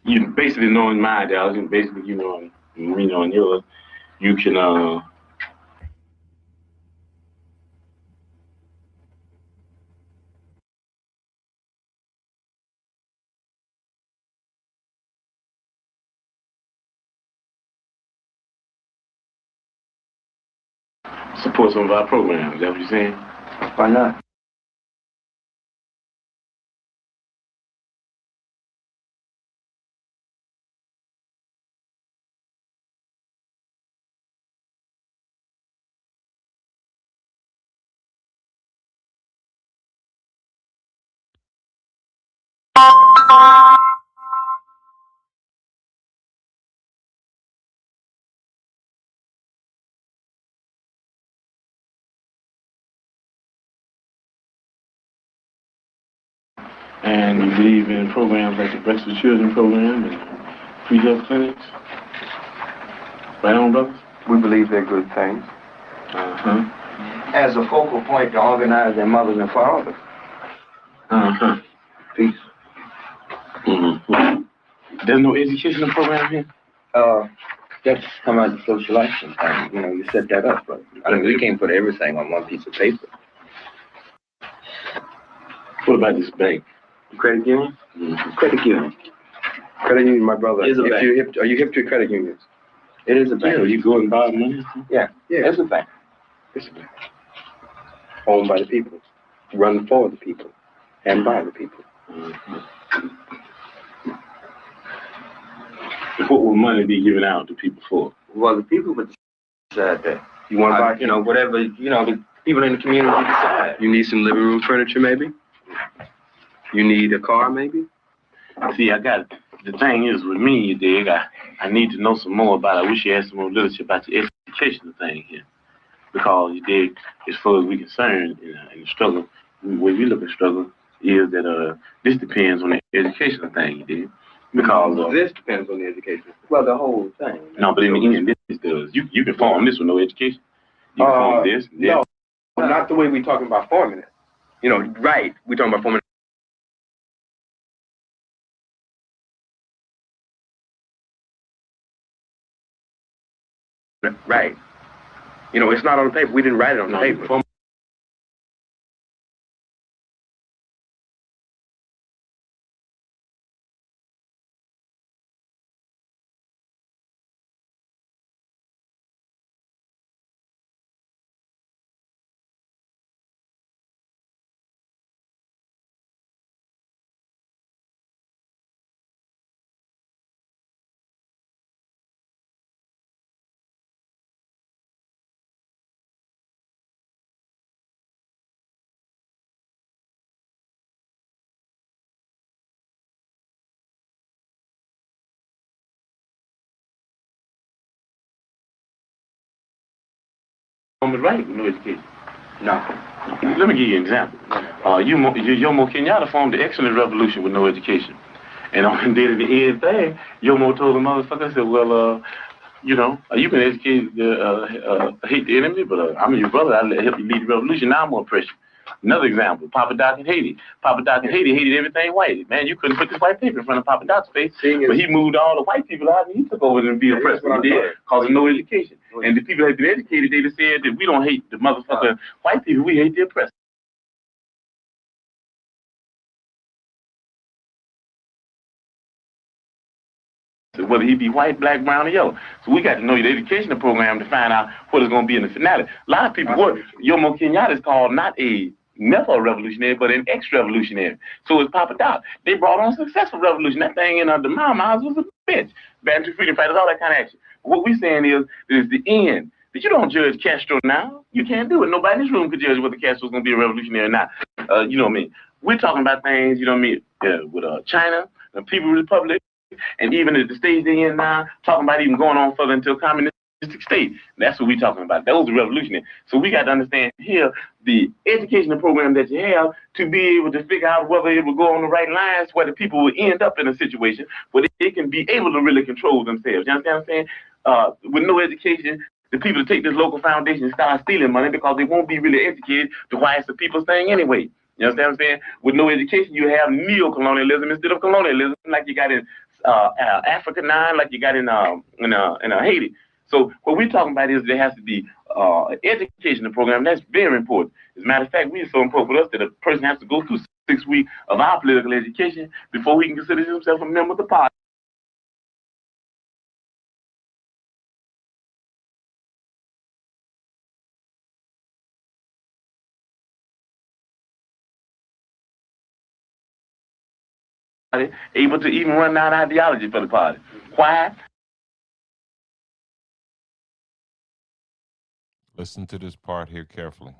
you basically knowing my ideology, and basically you knowing me knowing yours, you can support some of our programs. Is that what you're saying? Why not? And you believe in programs like the Breast for Children program and free health clinics? Right on, brothers? We believe they're good things. Uh-huh. As a focal point to organize their mothers and fathers. Uh-huh. Peace. Mm-hmm. There's no educational program here? That's come out of the social action thing. You know, you set that up, but I mean, we can't put everything on one piece of paper. What about this bank? Credit union? Mm-hmm. Credit union. Credit union, my brother. Is a bank. Are you hip to credit unions? It is a bank. Yeah, you go and borrow money? Yeah, it's a bank. It's a bank. Owned by the people, run for the people, and by the people. Mm-hmm. What will money be given out to people for? Well, the people would decide that. You want to buy, you know, whatever, you know, the people in the community decide. You need some living room furniture, maybe? You need a car, maybe? See, the thing is with me, you dig, I need to know some more about it. I wish you had some more literature about the educational thing here. Because, you dig, as far as we're concerned in the struggle, the way we look at struggle is that this depends on the educational thing, you dig. Because this depends on the education. Well, the whole thing. No, but in the end, this does. You can form this with no education. You can form this. No, not the way we're talking about forming it. You know, right? We're talking about forming it. Right. You know, it's not on the paper. We didn't write it on the paper. Right with no education. No. Let me give you an example. Jomo Kenyatta formed the excellent revolution with no education. And on the end thing, Jomo told the motherfucker, I said, well, you know, you can educate, hate the enemy, but I'm your brother, I'll help you lead the revolution, now I'm gonna oppress you. Another example, Papa Doc in Haiti. Papa Doc in Haiti hated everything white. Man, you couldn't put this white paper in front of Papa Doc's face, but he moved all the white people out and he took over and be oppressed. He did, cause of no education. And the people that had been educated, they just said that we don't hate the motherfucking white people, we hate the oppressed. Whether he be white, black, brown, or yellow. So we got to know the educational program to find out what is going to be in the finale. A lot of people, Jomo Kenyatta is called never a revolutionary, but an ex-revolutionary. So is Papa Doc. They brought on a successful revolution. That thing in the Mao's was a bitch. Bantu freedom fighters, all that kind of action. What we're saying is the end. But you don't judge Castro now. You can't do it. Nobody in this room could judge whether Castro's going to be a revolutionary or not. You know what I mean? We're talking about things, you know what I mean, with China, the People's Republic, and even at the stage they're in now, talking about even going on further into a communistic state. That's what we're talking about. Those are revolutionary. So we got to understand here the educational program that you have to be able to figure out whether it will go on the right lines, where the people will end up in a situation where they can be able to really control themselves. You understand what I'm saying? With no education, the people that take this local foundation start stealing money because they won't be really educated to why it's the people's thing anyway. You understand what I'm saying? With no education, you have neo-colonialism instead of colonialism, like you got in Africa 9 like you got in Haiti. So what we're talking about is there has to be educational program. That's very important. As a matter of fact, we are so important with us that a person has to go through 6 weeks of our political education before he can consider himself a member of the party. Able to even run down ideology for the party. Why? Listen to this part here carefully.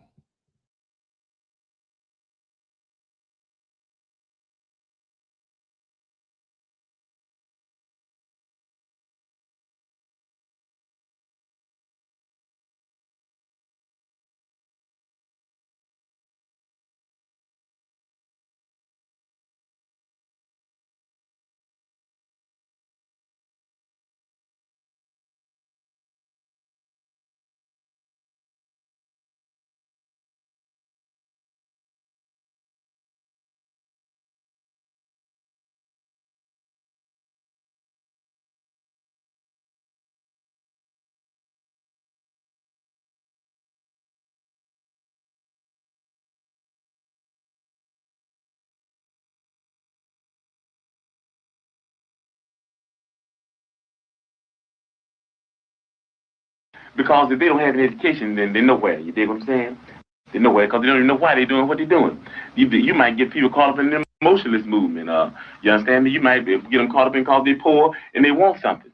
Because if they don't have an education, then they're nowhere. You dig what I'm saying? They're nowhere because they don't even know why they're doing what they're doing. You might get people caught up in the emotionalist movement. You understand me? You might get them caught up in because they're poor and they want something.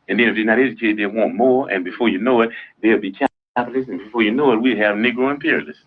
And then if they're not educated, they want more. And before you know it, they'll be capitalists. And before you know it, we have Negro imperialists.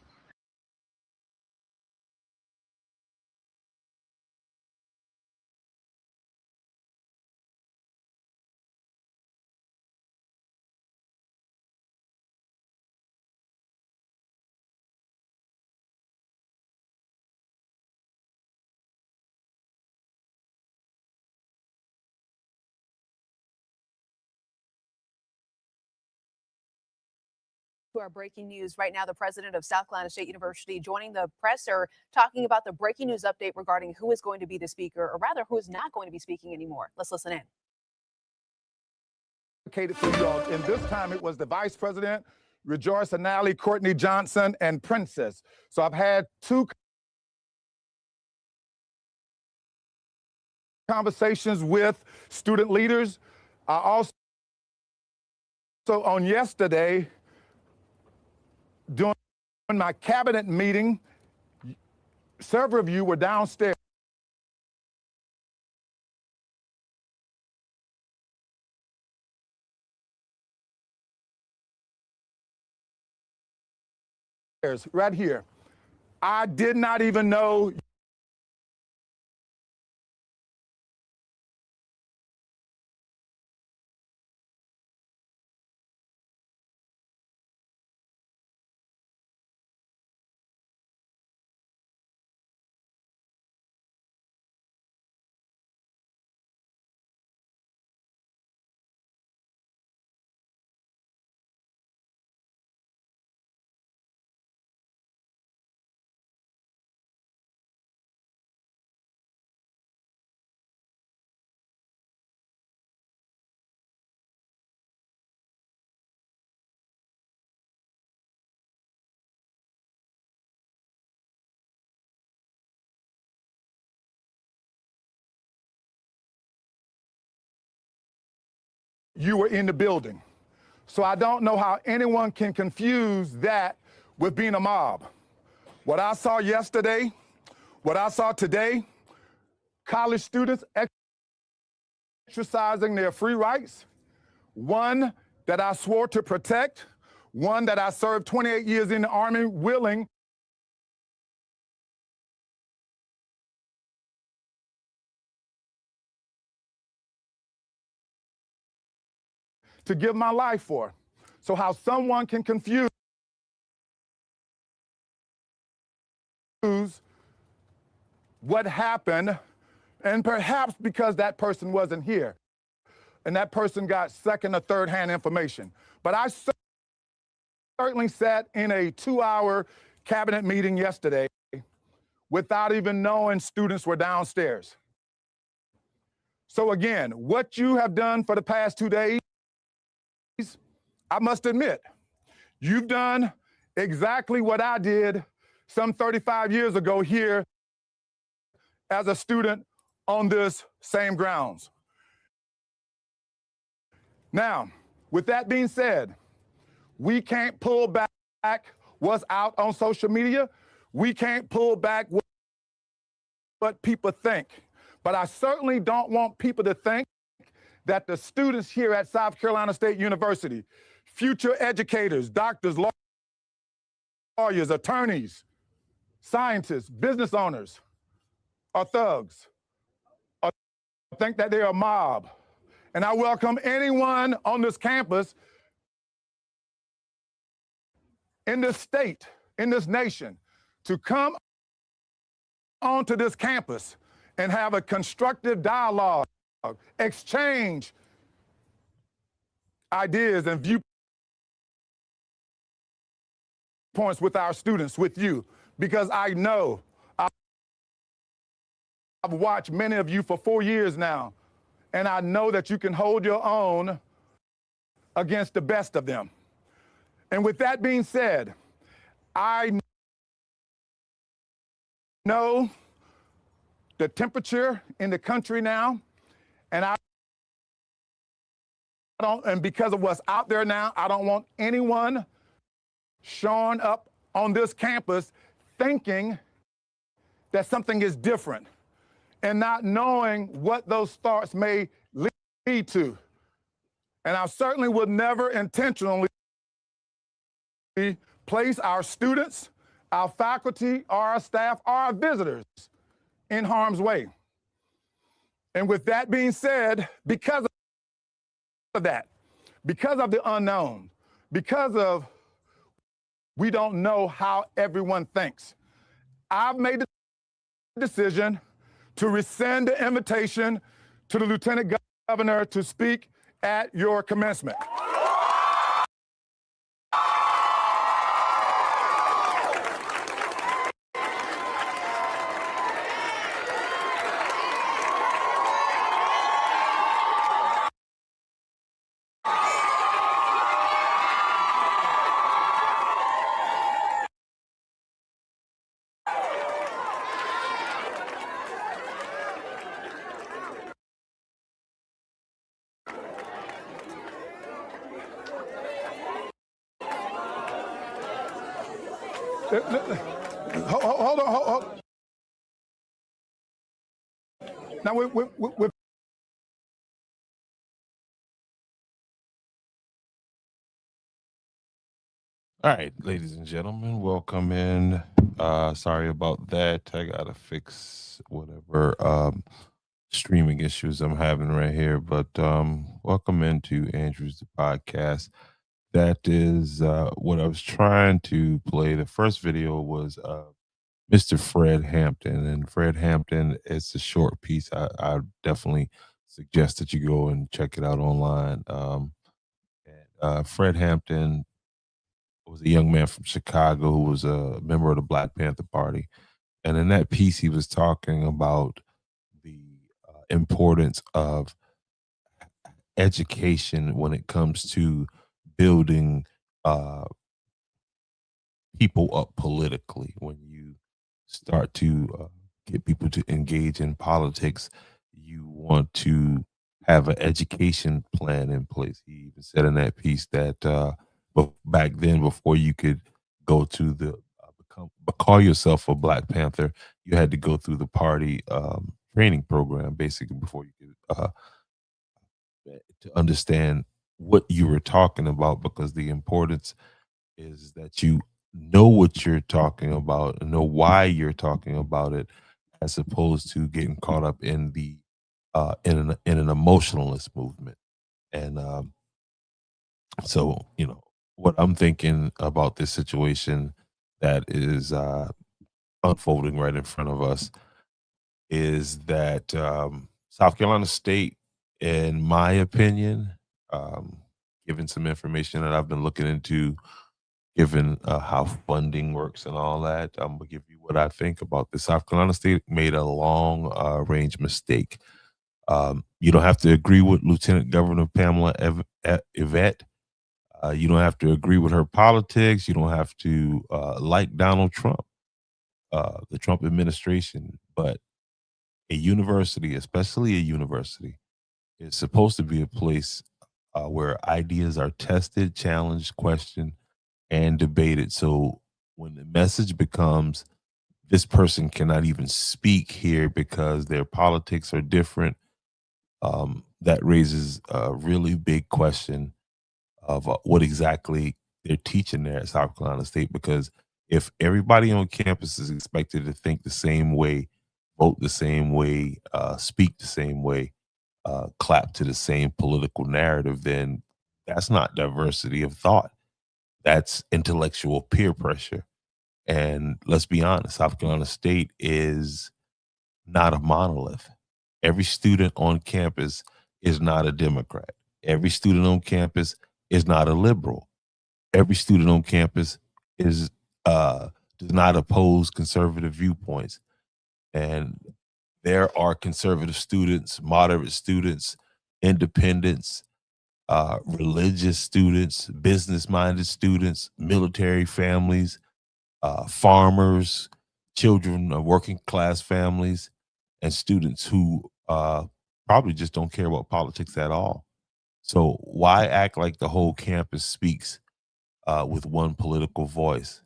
To our breaking news right now, the president of South Carolina State University joining the presser talking about the breaking news update regarding who is going to be the speaker, or rather who is not going to be speaking anymore. Let's listen in. For you all, and this time it was the vice president, Rejoice Anali, Courtney Johnson, and Princess. So I've had 2 conversations with student leaders. I also on yesterday, during my cabinet meeting, several of you were downstairs. Right here. I did not even know you were in the building. So I don't know how anyone can confuse that with being a mob. What I saw yesterday, what I saw today, college students exercising their free rights, one that I swore to protect, one that I served 28 years in the Army, willing to give my life for. So how someone can confuse what happened, and perhaps because that person wasn't here, and that person got second or third hand information. But I certainly sat in a 2-hour cabinet meeting yesterday without even knowing students were downstairs. So again, what you have done for the past 2 days, I must admit, you've done exactly what I did some 35 years ago here as a student on this same grounds. Now, with that being said, we can't pull back what's out on social media. We can't pull back what people think. But I certainly don't want people to think that the students here at South Carolina State University, future educators, doctors, lawyers, attorneys, scientists, business owners, are thugs, or think that they're a mob. And I welcome anyone on this campus, in this state, in this nation, to come onto this campus and have a constructive dialogue, exchange ideas and viewpoints with our students, with you, because I know I've watched many of you for 4 years now, and I know that you can hold your own against the best of them. And with that being said, I know the temperature in the country now, and and because of what's out there now, I don't want anyone showing up on this campus thinking that something is different and not knowing what those thoughts may lead to. And I certainly would never intentionally place our students, our faculty, or our staff, or our visitors in harm's way. And with that being said, because of that, because of the unknown, because of we don't know how everyone thinks, I've made the decision to rescind the invitation to the Lieutenant Governor to speak at your commencement. Hold on. Now, we're All right, ladies and gentlemen, welcome in. Sorry about that. I gotta fix whatever streaming issues I'm having right here. But welcome into Andrew's podcast. That is what I was trying to play. The first video was Mr. Fred Hampton, and Fred Hampton is a short piece. I definitely suggest that you go and check it out online. Fred Hampton was a young man from Chicago who was a member of the Black Panther Party. And in that piece, he was talking about the importance of education when it comes to building people up politically. When you start to get people to engage in politics, you want to have an education plan in place. He even said in that piece that but back then, before you could go to the call yourself a Black Panther, you had to go through the party training program, basically, before you could to understand what you were talking about, because the importance is that you know what you're talking about and know why you're talking about it, as opposed to getting caught up in the in an emotionalist movement. And so, you know, what I'm thinking about this situation that is unfolding right in front of us is that South Carolina State, in my opinion, given some information that I've been looking into, given how funding works and all that, I'm gonna give you what I think about this. South Carolina State made a long range mistake. You don't have to agree with Lieutenant Governor Pamela Yvette. You don't have to agree with her politics. You don't have to like Donald Trump, the Trump administration. But a university, especially a university, is supposed to be a place where ideas are tested, challenged, questioned, and debated. So when the message becomes this person cannot even speak here because their politics are different, that raises a really big question of what exactly they're teaching there at South Carolina State. Because if everybody on campus is expected to think the same way, vote the same way, speak the same way, clap to the same political narrative, then that's not diversity of thought. That's intellectual peer pressure. And let's be honest, South Carolina State is not a monolith. Every student on campus is not a Democrat. Every student on campus is not a liberal. Every student on campus is does not oppose conservative viewpoints. And there are conservative students, moderate students, independents, religious students, business-minded students, military families, farmers, children of working class families, and students who probably just don't care about politics at all. So why act like the whole campus speaks with one political voice?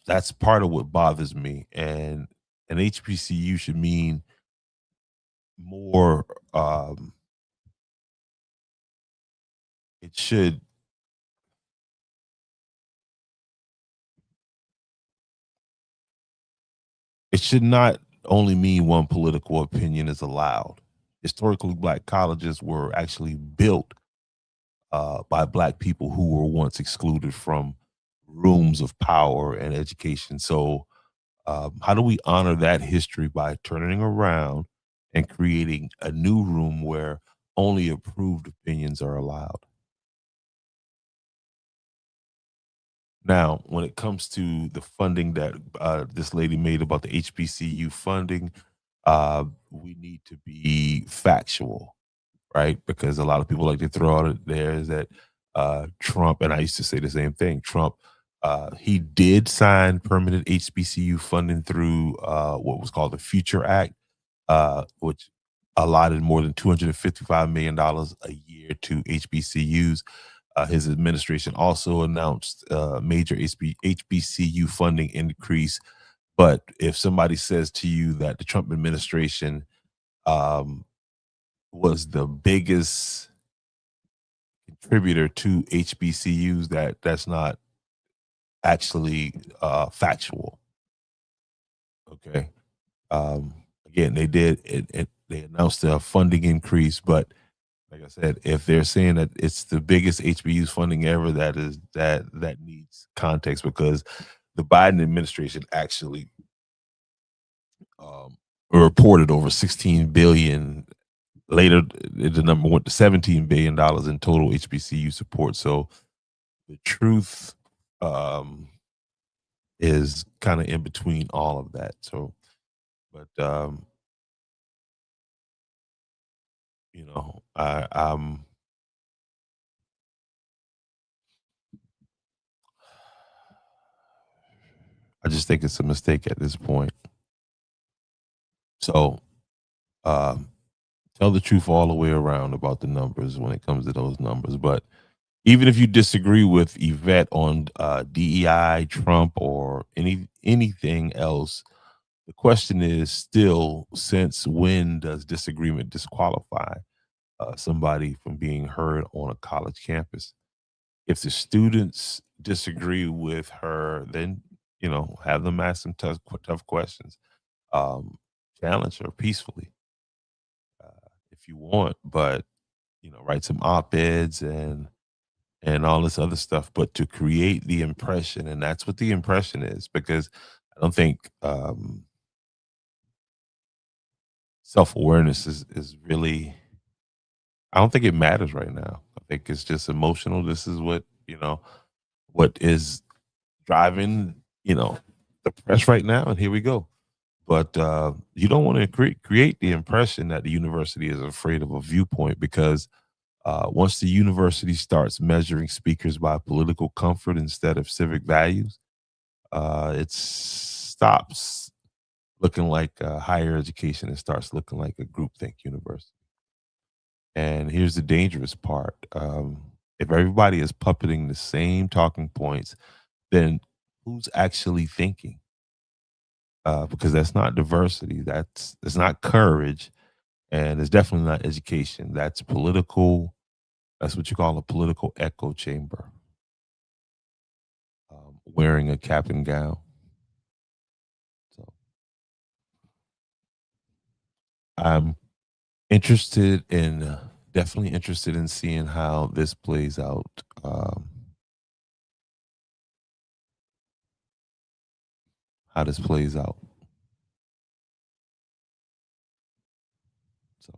That's part of what bothers me. And an HBCU should mean more. It should not only mean one political opinion is allowed. Historically, Black colleges were actually built by Black people who were once excluded from rooms of power and education. So how do we honor that history by turning around and creating a new room where only approved opinions are allowed? Now, when it comes to the funding that this lady made about the HBCU funding, we need to be factual, right? Because a lot of people like to throw out there is that Trump, and I used to say the same thing, Trump, he did sign permanent HBCU funding through what was called the Future Act, which allotted more than $255 million a year to HBCUs. His administration also announced major HBCU funding increase. But if somebody says to you that the Trump administration was the biggest contributor to HBCUs, that's not actually factual. Okay. Again, they did they announced a funding increase, but like I said, if they're saying that it's the biggest HBCUs funding ever, that needs context, because the Biden administration actually reported over 16 billion. Later, the number went to $17 billion in total HBCU support. So the truth is kind of in between all of that. So, but you know, I just think it's a mistake at this point. So, tell the truth all the way around about the numbers when it comes to those numbers. But even if you disagree with Yvette on DEI, Trump, or anything else, the question is still, since when does disagreement disqualify somebody from being heard on a college campus? If the students disagree with her, then have them ask some tough questions. Challenge her peacefully if you want, but write some op-eds and all this other stuff, but to create the impression, and that's what the impression is, because I don't think self-awareness is really, I don't think it matters right now. I think it's just emotional. This is what is driving the press right now, and here we go. But you don't want to create the impression that the university is afraid of a viewpoint, because once the university starts measuring speakers by political comfort instead of civic values, it stops looking like higher education and starts looking like a groupthink university. And here's the dangerous part. If everybody is puppeting the same talking points, then who's actually thinking? Because that's not diversity. That's not courage, and it's definitely not education. That's political. That's what you call a political echo chamber. Wearing a cap and gown. So I'm definitely interested in seeing how this plays out. How this plays out. So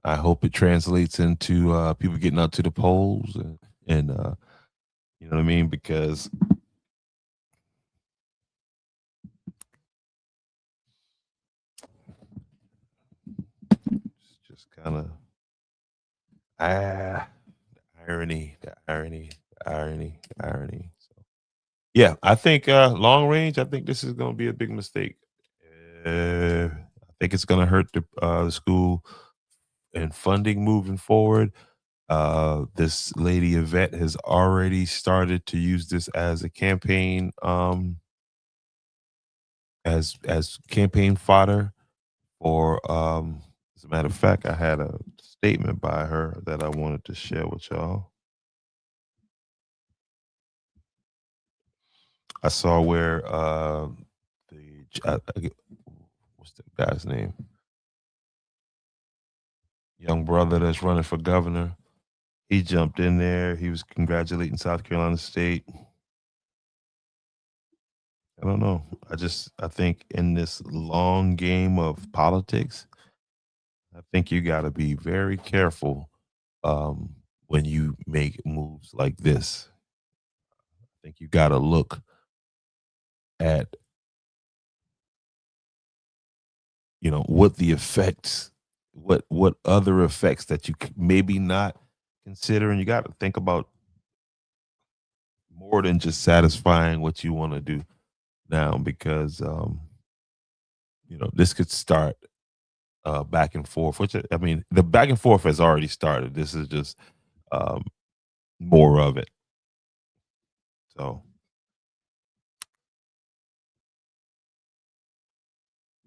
I hope it translates into people getting out to the polls and you know what I mean? Because it's just kind of the irony. So yeah, I think long range, I think this is going to be a big mistake. I think it's going to hurt the school and funding moving forward. This lady Yvette has already started to use this as a campaign, as campaign fodder. Or as a matter of fact, I had a statement by her that I wanted to share with y'all. I saw where what's the guy's name? Young brother that's running for governor. He jumped in there. He was congratulating South Carolina State. I don't know. I think in this long game of politics, I think you got to be very careful when you make moves like this. I think you got to look at, you know, what the effects, what other effects that you maybe not consider, and you got to think about more than just satisfying what you want to do now, because you know, this could start back and forth. Which, I mean, the back and forth has already started. This is just more of it. So,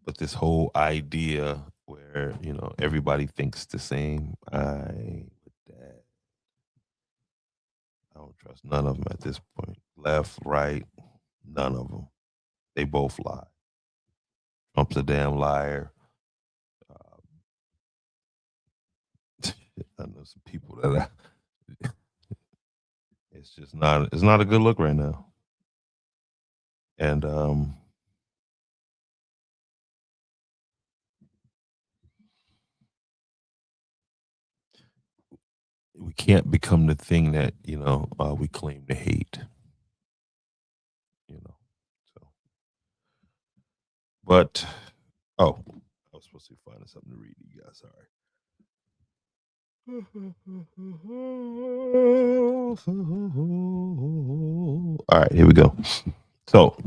but this whole idea where, you know, everybody thinks the same, I don't trust none of them at this point. Left, right, none of them. They both lie. Trump's a damn liar. I know some people that it's not a good look right now. And we can't become the thing that, you know, we claim to hate. You know, so. But I was supposed to find something to read to you guys. Sorry. All right, here we go. So,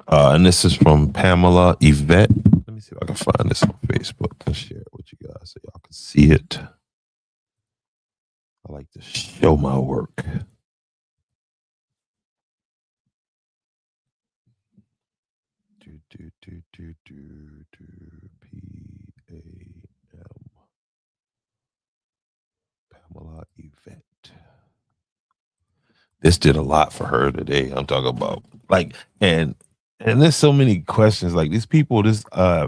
and this is from Pamela Yvette. Let me see if I can find this on Facebook and share it with you guys so y'all can see it. I like to show my work. Pamela Yvette. This did a lot for her today. I'm talking about and there's so many questions. Like, these people, this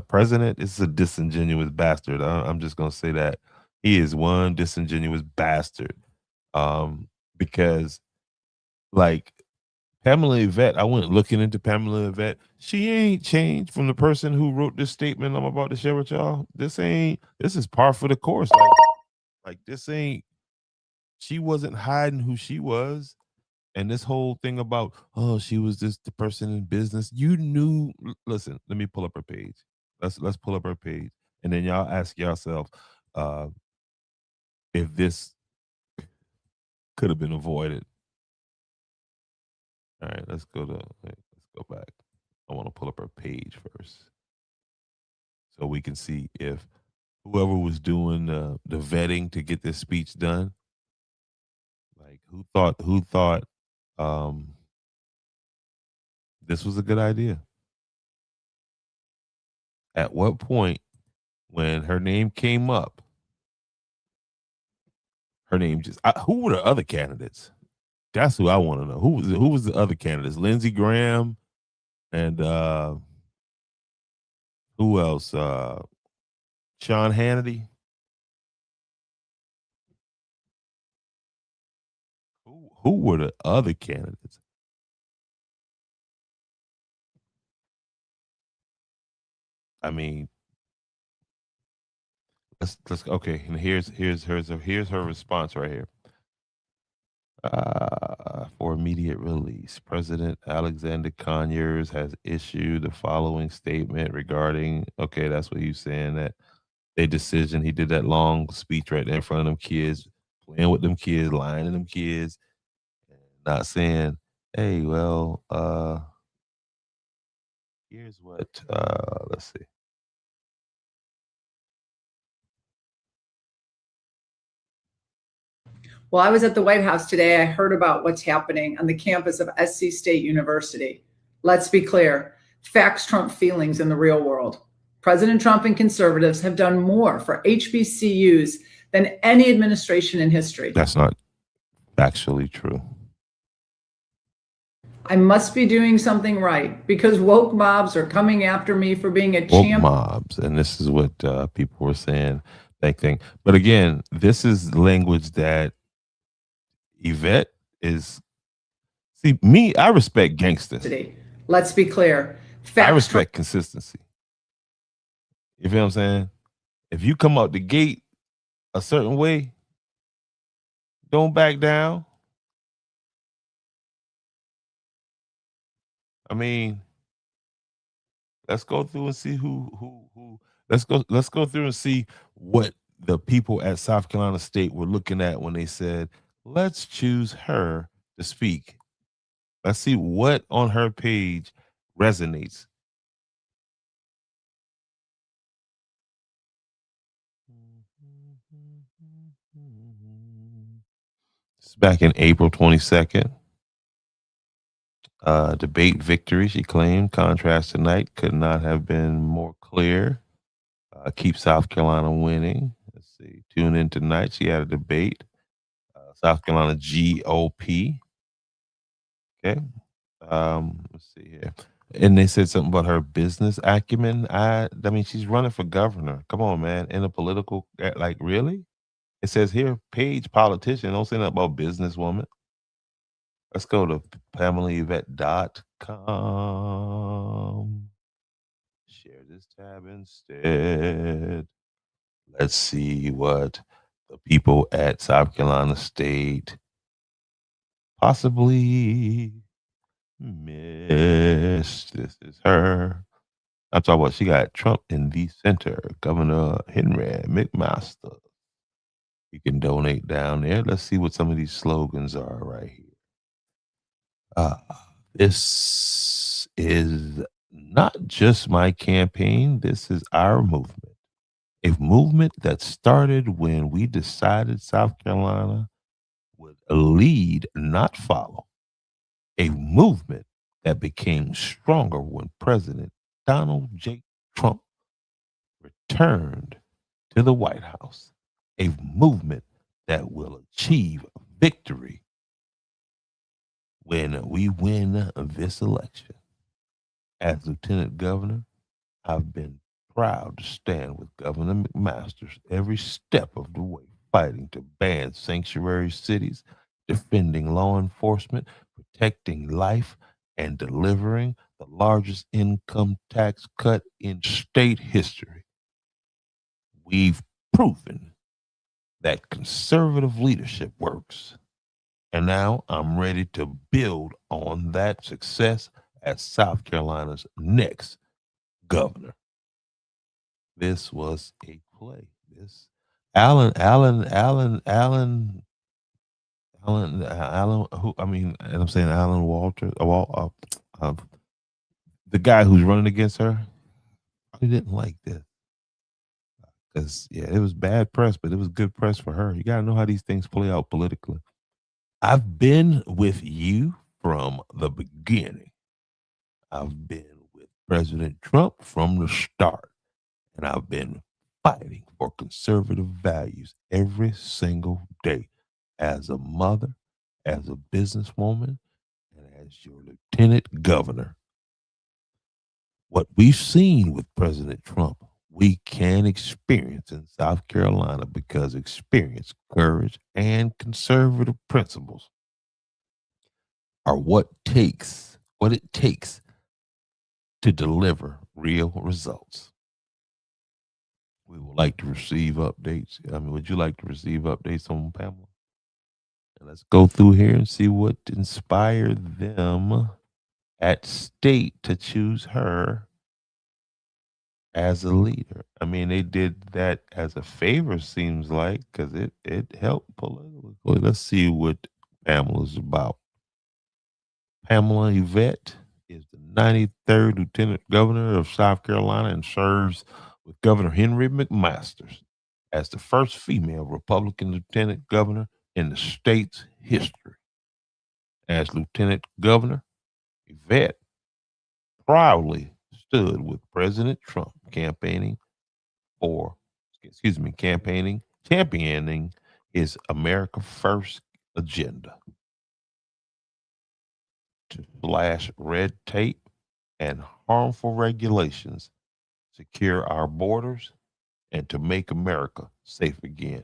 president is a disingenuous bastard. I'm just gonna say that he is one disingenuous bastard. Because like Pamela Yvette, I went looking into Pamela Yvette. She ain't changed from the person who wrote this statement I'm about to share with y'all. This is par for the course. Like this ain't. She wasn't hiding who she was. And this whole thing about, oh, she was just the person in business. You knew. Listen, let me pull up her page. Let's pull up her page, and then y'all ask yourself if this could have been avoided. All right, let's go back. I want to pull up her page first, so we can see if whoever was doing the vetting to get this speech done, like who thought this was a good idea. At what point, when her name came up, her name just who were the other candidates? That's who I want to know. Who was the other candidates? Lindsey Graham and who else? Sean Hannity. Who were the other candidates? I mean, let's okay. And here's her response right here. For immediate release, President Alexander Conyers has issued the following statement regarding. Okay, that's what he's saying, that their decision. He did that long speech right there in front of them kids, playing with them kids, lying to them kids, and not saying, "Hey, well, here's what. Let's see." Well, I was at the White House today. I heard about what's happening on the campus of SC State University. Let's be clear. Facts trump feelings in the real world. President Trump and conservatives have done more for HBCUs than any administration in history. That's not factually true. I must be doing something right because woke mobs are coming after me for being a Woke champ. mobs, and this is what people were saying. That thing, but again, this is language that Yvette is. See, me, I respect gangster. Let's be clear. I respect consistency. You feel what I'm saying? If you come out the gate a certain way, don't back down. I mean, let's go through and see who. Let's go through and see what the people at South Carolina State were looking at when they said, "Let's choose her to speak." Let's see what on her page resonates. It's back in April 22nd. Debate victory, she claimed. Contrast tonight could not have been more clear. Keep South Carolina winning. Let's see. Tune in tonight. She had a debate. South Carolina GOP. Okay. Let's see here. And they said something about her business acumen. I mean, she's running for governor. Come on, man. In a political, like, really? It says here, page politician. Don't say nothing about businesswoman. Let's go to PamelaYvette.com. Share this tab instead. Let's see what the people at South Carolina State possibly missed. This is her. I'm talking about, she got Trump in the center. Governor Henry McMaster. You can donate down there. Let's see what some of these slogans are right here. This is not just my campaign. This is our movement. A movement that started when we decided South Carolina would lead, not follow. A movement that became stronger when President Donald J. Trump returned to the White House. A movement that will achieve victory when we win this election. As Lieutenant Governor, I've been proud to stand with Governor McMaster every step of the way, fighting to ban sanctuary cities, defending law enforcement, protecting life, and delivering the largest income tax cut in state history. We've proven that conservative leadership works. And now I'm ready to build on that success as South Carolina's next governor. This was a play. This Alan, who, I mean, and I'm saying Alan Walter, the guy who's running against her, I didn't like this. Because, yeah, it was bad press, but it was good press for her. You got to know how these things play out politically. I've been with you from the beginning. I've been with President Trump from the start. And I've been fighting for conservative values every single day as a mother, as a businesswoman, and as your lieutenant governor. What we've seen with President Trump, we can experience in South Carolina because experience, courage, and conservative principles are what it takes to deliver real results. We would like to receive updates. I mean, would you like to receive updates on Pamela? And let's go through here and see what inspired them at state to choose her as a leader. I mean, they did that as a favor, seems like, because it helped politically. Let's see what Pamela's about. Pamela Yvette is the 93rd Lieutenant Governor of South Carolina and serves with Governor Henry McMaster as the first female Republican Lieutenant Governor in the state's history. As Lieutenant Governor, Yvette proudly stood with President Trump championing his America First agenda to slash red tape and harmful regulations, secure our borders, and to make America safe again,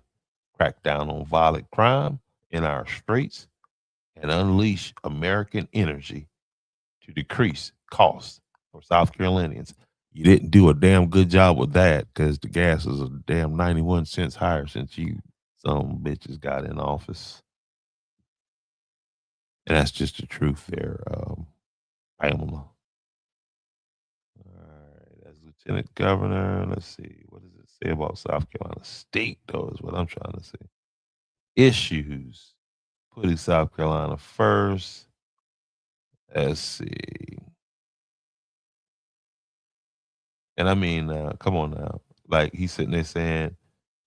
crack down on violent crime in our streets, and unleash American energy to decrease costs for South Carolinians. You didn't do a damn good job with that because the gas is a damn 91 cents higher since you some bitches got in office. And that's just the truth there, Pamela. All right, as Lieutenant Governor, let's see. What does it say about South Carolina State, though, is what I'm trying to say. Issues. Putting South Carolina first. Let's see. And I mean, come on now. Like, he's sitting there saying,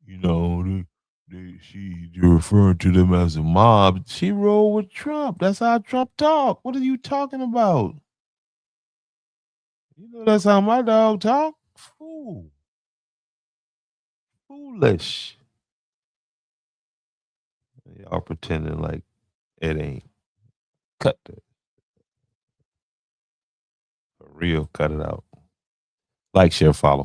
you know, you're referring to them as a mob. She rolled with Trump. That's how Trump talk. What are you talking about? You know that's how my dog talk. Foolish. Y'all pretending like it ain't. Cut that. For real, cut it out. Like, share, follow.